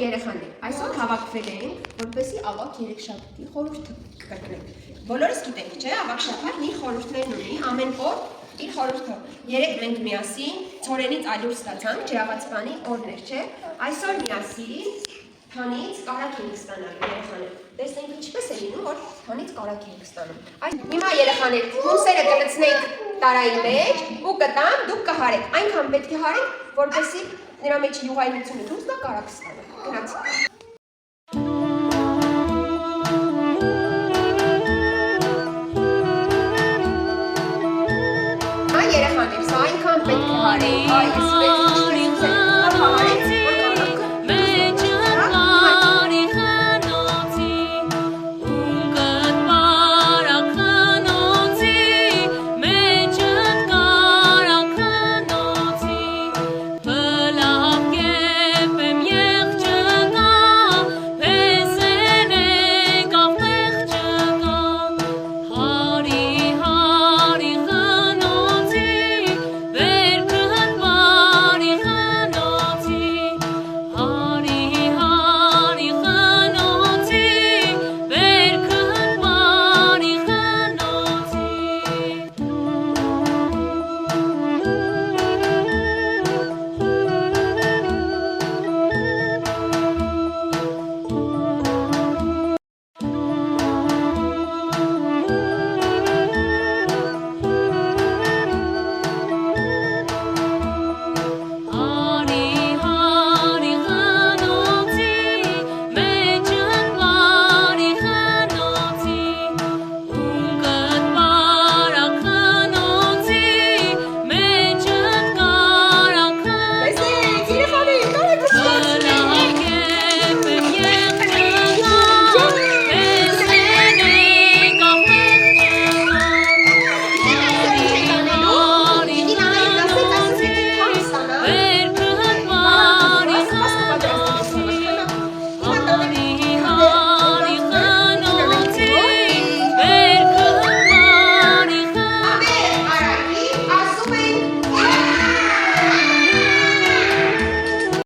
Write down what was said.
երեխաներ, այսօր հավաքվել ենք, որպեսզի ավագ երեքշաբթի խորհուրդ կրկնենք։ Բոլորս գիտենք, չէ՞, ավագ շաբաթն իր խորհուրդներն ունի, ամեն օր իր խորհուրդը։ Երեկ մենք միասին ցորենից ալյուր ստացանք, ջրաղացպանի օրներ, չէ՞։ Այսօր միասին թանից կարակ ենք ստանալու երեխաներ։ Տեսնենք ինչպես է լինում, որ թանից կարակ ենք ստանում։ Հիմա երեխաներ, հուսերը կլցնենք տարայի մեջ ու կտամ, դուք կհարեք։ Այնքան պետք է հարեք, որպեսզի նրա մեջ յուղայնությունը դուրս գա կարակ ստանա։ Գնացինք։